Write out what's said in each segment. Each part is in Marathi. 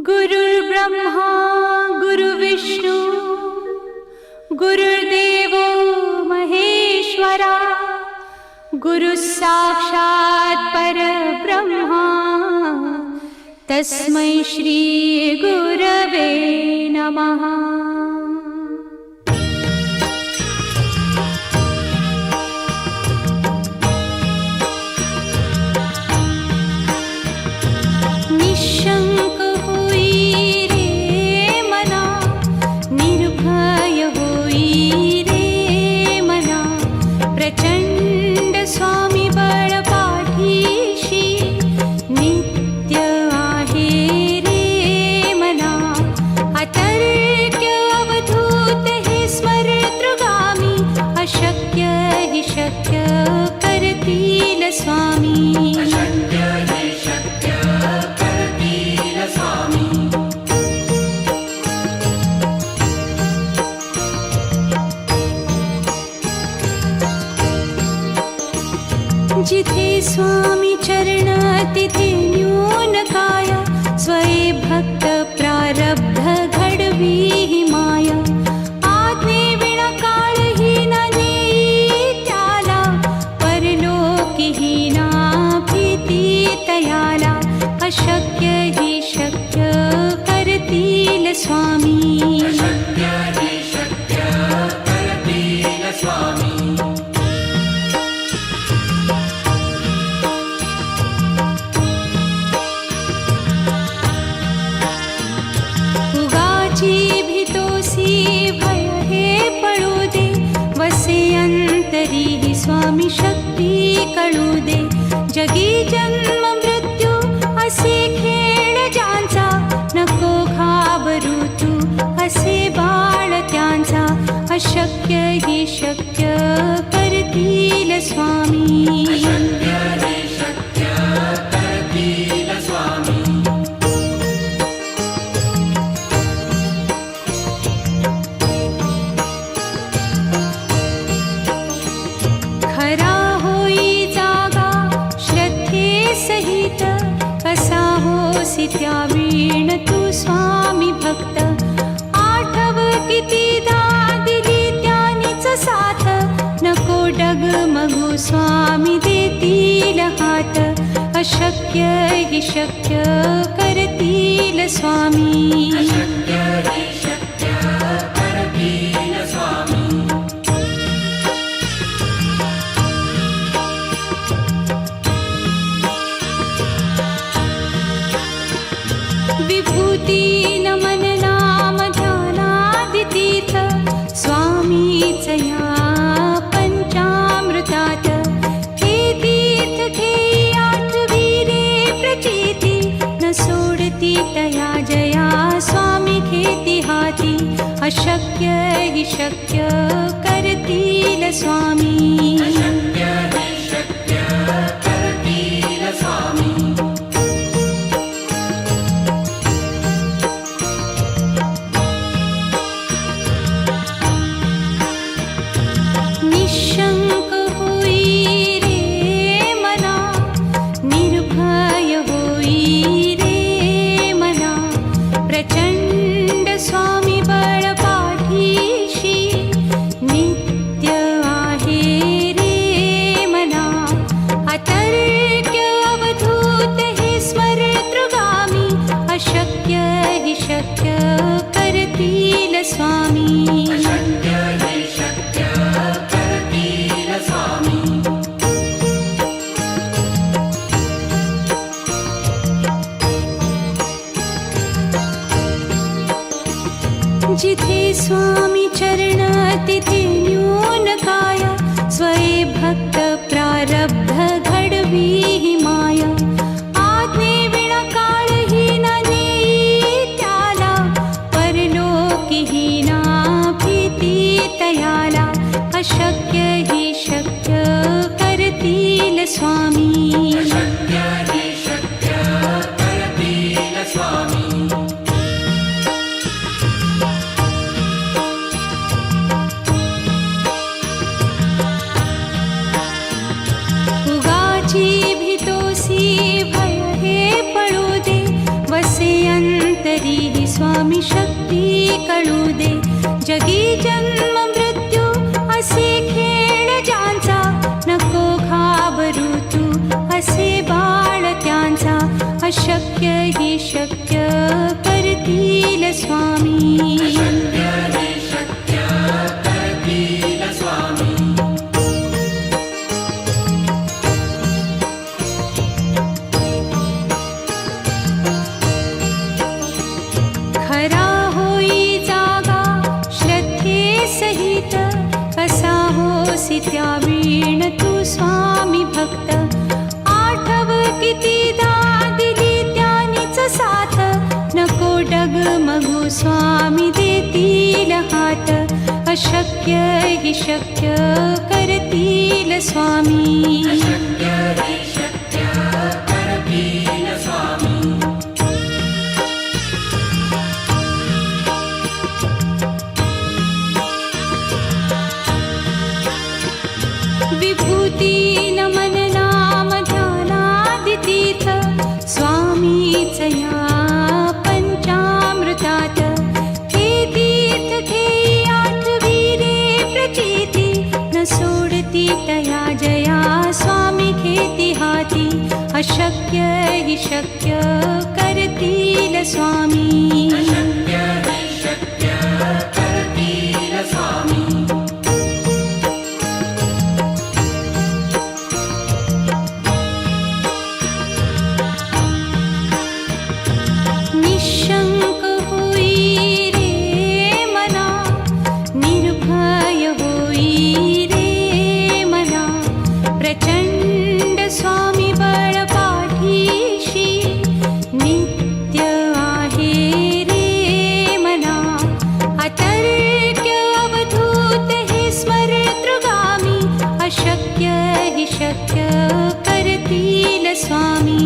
गुरुर्ब्रह्मा गुरुर्विष्णू गुरुर्देवो महेश्वरा गुरुः साक्षात् परब्रह्मा तस्मै श्री गुरवे नमः। निशंक होई रे मना, निर्भय होई रे मना, प्रचंड स्वामी बळ पाठीशी नित्य आहे रे मना। अतर्क्य अवधूत हे स्मरतृगामी, अशक्य हि शक्य करतील स्वामी। जिथे स्वामी चरण तिथे न्यून काया, स्वये भक्त प्रारब्ध घडवी ही माया। आज्ञे विना काळही न नेई त्याला, परलोकी ही ना भीती तयाला। अशक्य ही शक्य करतील स्वामी। भय हे पळू दे, वसे अंतरी ही स्वामी शक्ती कळू दे। जगी जन्म मृत्यू असे खेळ ज्यांचा, नको घाबरू तू असे बाळ त्यांचा। अशक्य ही शक्य करतील स्वामी। कसा होसी त्यावीण तू स्वामी भक्त, आठव कितीदा दिली त्यानीच साथ। नको डगमगू स्वामी देतील हात, अशक्य हि शक्य करतील स्वामी। विभूती नमन नाम ध्यानादितीर्थ, स्वामीच या पंचामृतात। हे तीर्थ घेई आठवी रे प्रचिती, न सोडती तया जया स्वामी घेती हाती। अशक्य हि शक्य करतील स्वामी। निशंक होई रे मना, निर्भय होई रे मना, प्रचंड स्वामी बळ पाठीशी नित्य आहे रे मना। अतर्क्य अवधूत हे स्मरतृगामी, अशक्य हि शक्य करतील स्वामी। जिथे स्वामी चरण तिथे न्यून काया, स्वये भक्त प्रारब्ध घडवी ही माया। आज्ञे विना काळही न नेई त्याला, परलोकी ही ना भीती तयाला। अशक्य ही शक्य करतील स्वामी। भय हे पळू दे, वसे अंत तरीही स्वामी शक्ती कळू दे. जगी जन्म मृत्यू असे खेळ ज्यांचा, नको घाबरू तू असे बाळ त्यांचा. अशक्य ही शक्य करतील स्वामी. खरा होई जागा श्रद्धे सहित, कसा होसी त्या वीण तू स्वामी भक्त. आठव कितीदा दिली त्यानीच साथ, नको डगमगू स्वामी देतील हात. अशक्य ही शक्य करतील स्वामी. विभूती नमन नाम ध्यानादितीर्थ, स्वामीच या पंचामृतात. हे तीर्थ घेई आठवी रे प्रचिती, न सोडती तया जया स्वामी घेती हाती. अशक्य ही शक्य करतील स्वामी. निशंक होई रे मना, निर्भय होई रे मना. प्रचंड स्वामी बळ पाठीशी, नित्य आहे रे मना. अतर्क्य अवधूत हे स्मरतृगामी, अशक्य हि शक्य करतील स्वामी.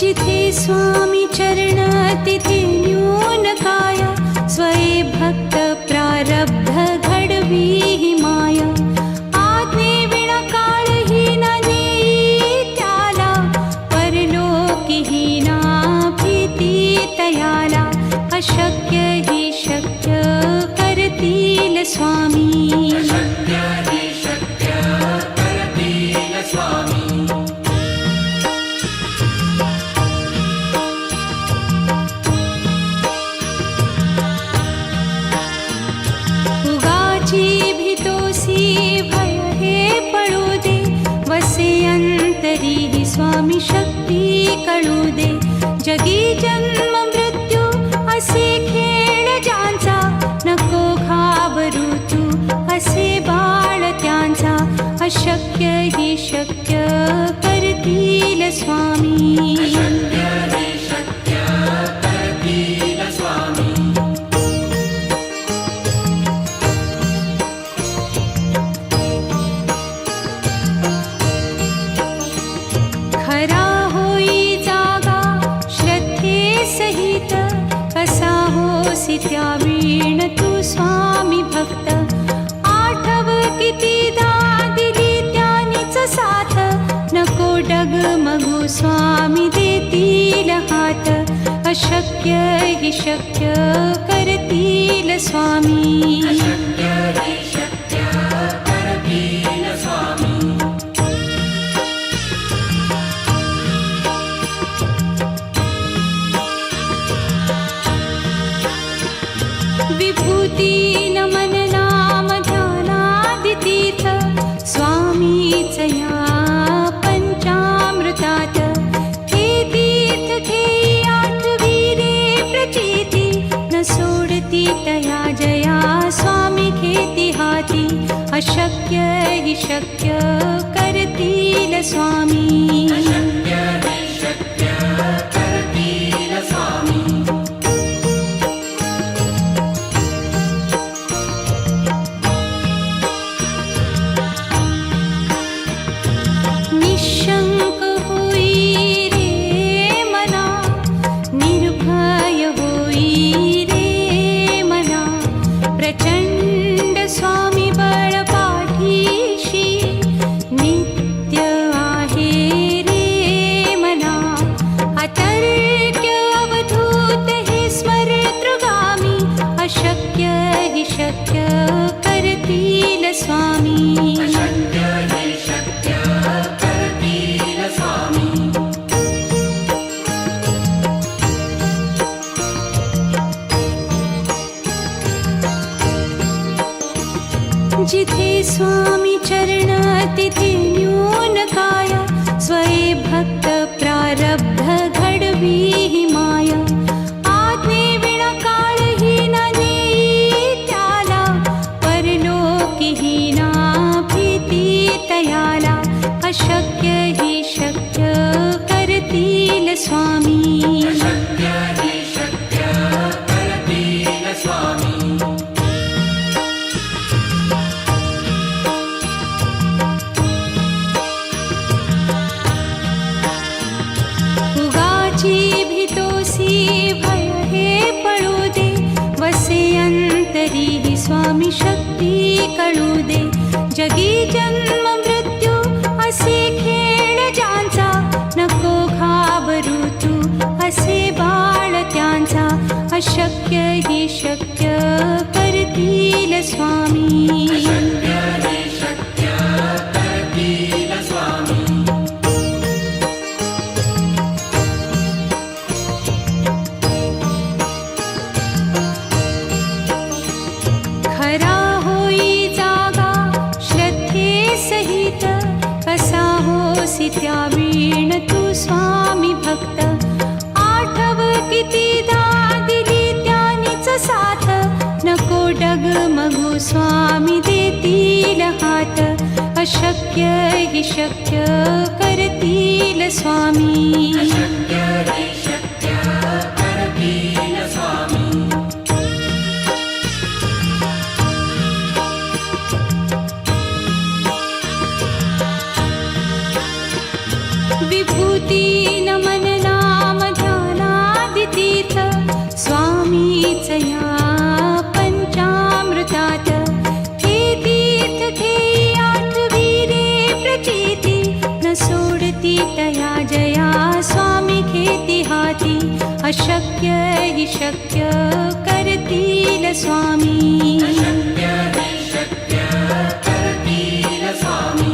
जिथे स्वामी चरण तिथे न्यून काया, स्वये भक्त प्रारब्ध घडवी ही माया. आज्ञे विना काळही न नेई त्याला, परलोकी ही ना भीती तयाला. अशक्य ही शक्य करतील स्वामी. भीतोसी भय हे पळू दे, वसे अंतरी ही स्वामी शक्ती कळू दे. जगी जन्म मृत्यू असे खेळ ज्यांचा, नको घाबरू तू असे बाळ त्यांचा. अशक्य ही शक्य करतील स्वामी. खरा होई जागा श्रद्धे सहित, कसा होसी त्या वीण तू स्वामी भक्त. आठव कितीदा दिली त्यानीच साथ, नको डगमगू स्वामी देतील हात. अशक्य हि शक्य करतील स्वामी. विभूती नमन नाम ध्यानादितीर्थ, स्वामीच या पंचामृतात. हे तीर्थ घेई आठवी रे प्रचिती, न सोडती तया जया स्वामी घेती हाती. अशक्य हि शक्य करतील स्वामी. निशंक होई रे मना, निर्भय होई रे स्वामी अशक्य हे शक्य करतील स्वामी जिथे स्वामी चरण तिथे न्यून काय स्वये भक्त प्रारब्ध घडवी ही माया आज्ञे विना काळही न नेई त्याला परलोकीही ना भीती तयाला अशक्य ही शक्य करतील स्वामी अशक्य हे शक्य करतील स्वामी उगाची भीतोसी भय हे पळू दे वसे अंतरी ही स्वामी शक्ती कळू दे जगी जन्म मृत्यू असे खेळ ज्यांचा नको घाबरू तू असे बाळ त्यांचा अशक्य ही शक्य करतील स्वामी अशक्य हे शक्य करतील स्वामी खरा होई जागा श्रद्धे सहित कसा होसी त्या वीण तू स्वामी भक्त आठव कितीदा दिली त्यानीच साथ नको डगमगू स्वामी देतील हात अशक्य ही शक्य करतील स्वामी अशक्य हे शक्य करतील स्वामी विभूती नमन नाम ध्यानादितीत स्वामीच या पंचामृतात हे तीर्थ घेई आठवी रे प्रचिती न सोडती तया जया स्वामी घेती हाती अशक्य ही शक्य करतील स्वामी अशक्य हे शक्य करतील स्वामी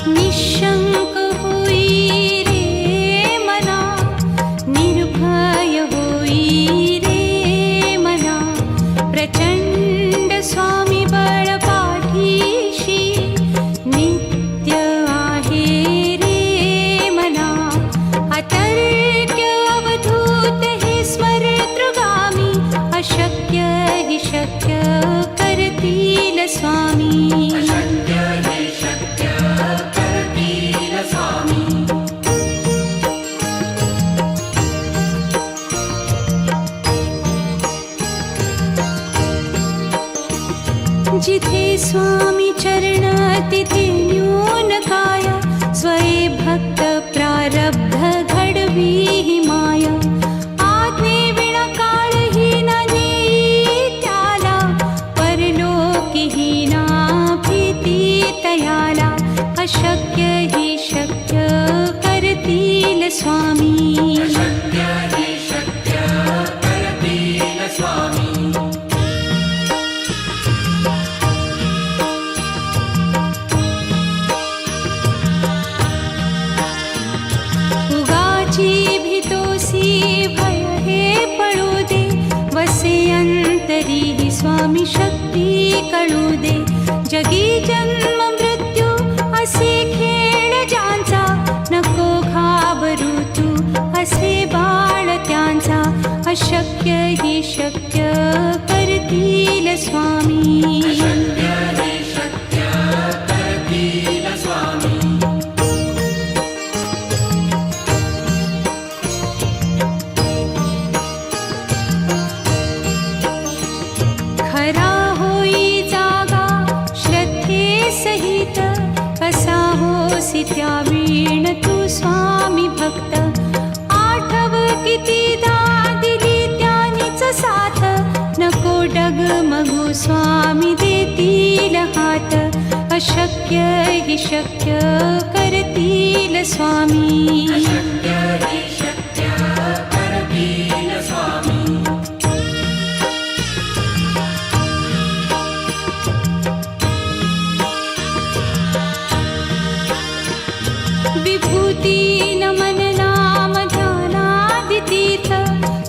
निशंक होई रे मना निर्भय होई रे मना प्रचंड स्वामी बळ पाठीशी नित्य आहे रे मना अतर्क्य अवधूत हे स्मरतृगामी अशक्य ही शक्य करतील स्वामी अशक्य हे शक्य करतील स्वामी जिथे स्वामी चरण तिथे न्यून काय स्वये भक्त प्रारब्ध घडवी ही माया आज्ञे विना काळही न नेई त्याला परलोकीही ना भीती तयाला अशक्य ही शक्य करतील स्वामी अशक्य हे शक्य करतील स्वामी उगाची भीतोसी भय हे पळू दे वसे अंतरी ही स्वामी शक्ती कळू दे जगी जन्म मृत्यू असे खेळ ज्यांचा नको घाबरू तू असे बाळ त्यांचा अशक्य ही शक्य करतील स्वामी अशक्य हे शक्य करतील स्वामी खरा होई जागा श्रद्धे सहित कसा होसी त्या वीण तू स्वामी भक्त आठव कितीदा दिली त्यानीच साथ नको डगमगू स्वामी देतील हात अशक्य हि शक्य करतील स्वामी. अशक्य हि शक्य करतील स्वामी. विभूती नमन नाम ध्यानादितीर्थ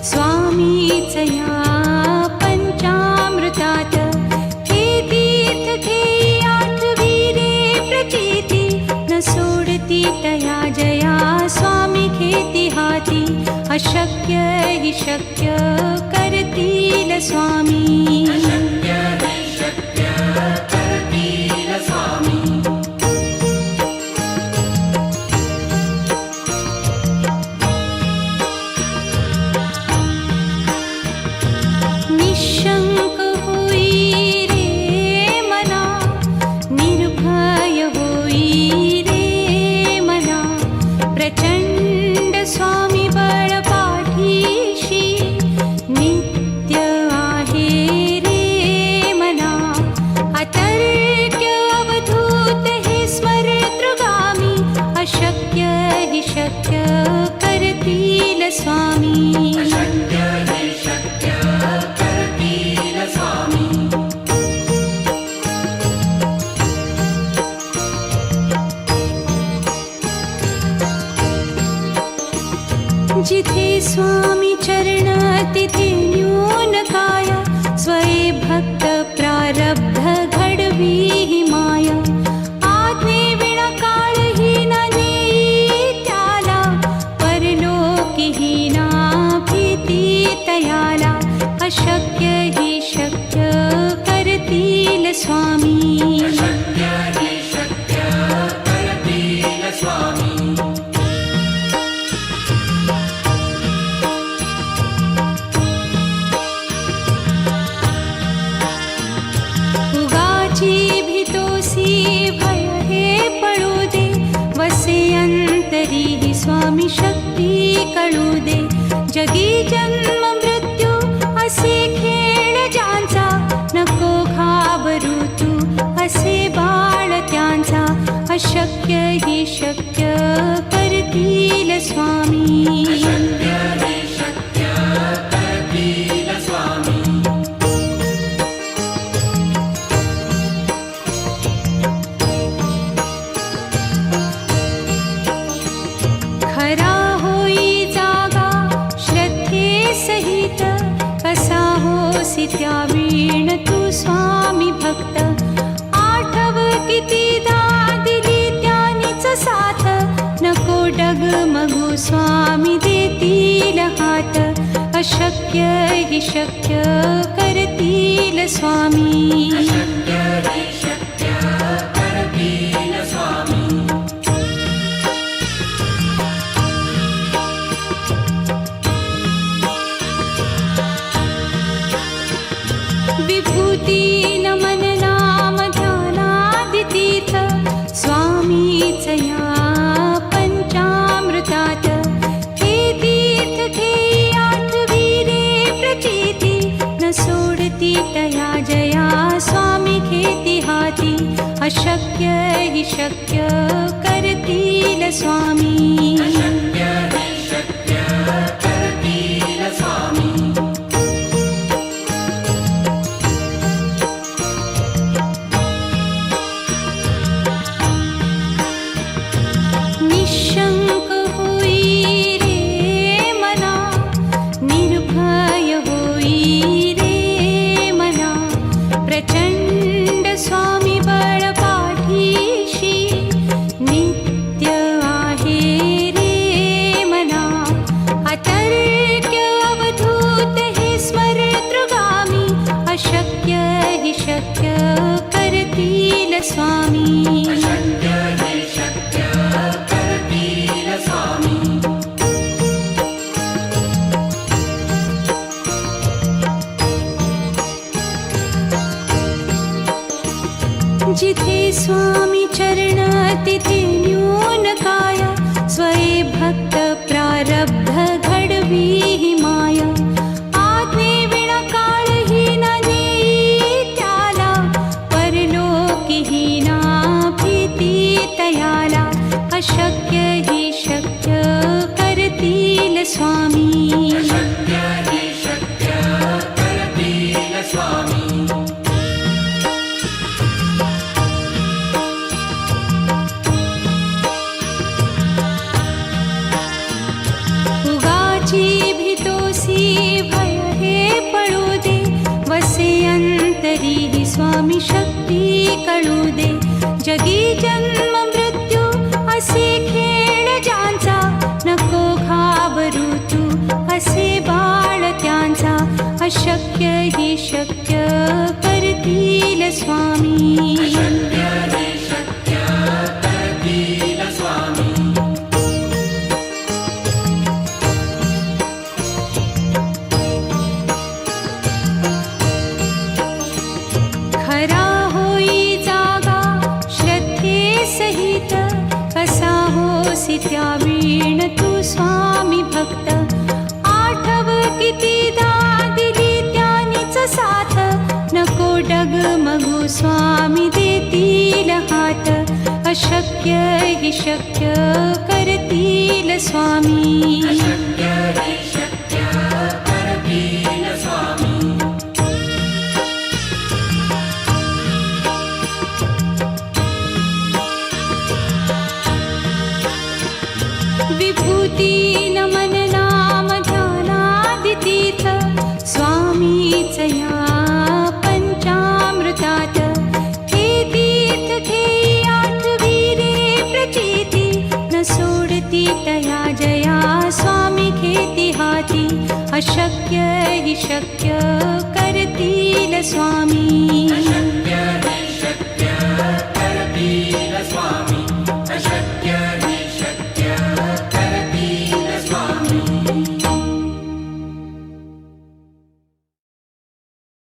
स्वामीच या पंचामृतात. हे तीर्थ घेई आठवीरे प्रचिती न सोडती तया जया स्वामी घेती हाती. अशक्य हि शक्य करतील स्वामी. अशक्य हि शक्य करतील स्वामी. निशंक होई रे मना, निर्भय होई रे मना. प्रचंड स्वामी बळ पाठीशी नित्य आहे रे मना. अतर्क्य अवधूत हे स्मरतृगामी. अशक्य हि शक्य करतील स्वामी. अशक्य हि शक्य करतील स्वामी. जिथे स्वामी चरण तिथे न्यून काय. स्वये भक्त प्रारब्ध घडवी ही माया. आज्ञे विना काळही न नेई त्याला. परलोकीही ना भीती तयाला. अशक्य हि शक्य करतील स्वामी. अशक्य हि शक्य करतील स्वामी. उगाची भीतोसी भय हे पळू दे. वसे अंतरी ही स्वामी शक्ती कळू दे. जगी जन्म मृत्यू असे खेळ ज्यांचा. नको घाबरू तू असे बाळ त्यांचा. अशक्य हि शक्य करतील स्वामी. अशक्य हि शक्य करतील स्वामी. खरा होई जागा श्रद्धे सहित. कसा होसी त्या वीण तू स्वामी भक्त. आठव कितीदा दिली त्यानीच साथ. नको डगमगू स्वामी देतील हात. अशक्य हि शक्य करतील स्वामी. अशक्य हि शक्य करतील स्वामी. विभूती नमन नाम ध्यानादितीर्थ स्वामीच या पंचामृतात. हे तीर्थ घेई आठवीरे प्रचिती न सोडती तया जया स्वामी घेती हाती. अशक्य हि शक्य करतील स्वामी. अशक्य हि शक्य करतील स्वामी. निशंक होई रे मना, निर्भय होई रे मना. प्रचंड स्वामी बळ पाठीशी नित्य आहे अशक्य हि शक्य करतील स्वामी. अशक्य हि शक्य करतील स्वामी. उगाची भीतोसी भय हे पळू दे, वसे अंतरी हि स्वामी शक्ती कळू दे. जगी जन्म मृत्यू असे खेळ ज्यांचा, नको घाबरू तू असे बाळ त्यांचा. अशक्य हि शक्य करतील स्वामी. अशक्य हि शक्य करतील स्वामी. खरा होई जागा श्रद्धे सहित, कसा होसी त्या वीण तू स्वामी भक्त. आठव कितीदा दिली त्यानीच साथ, नको डगमगू स्वामी देतील हात. अशक्य हि शक्य करतील स्वामी. अशक्य हि शक्य करतील स्वामी. विभूती नमन नाम ध्यानादितीर्थ, स्वामीच या पंचामृतात. हे तीर्थ घेई आठविले प्रचिती, न सोडती तया जया स्वामी घेती हाती. अशक्य हि शक्य करतील स्वामी.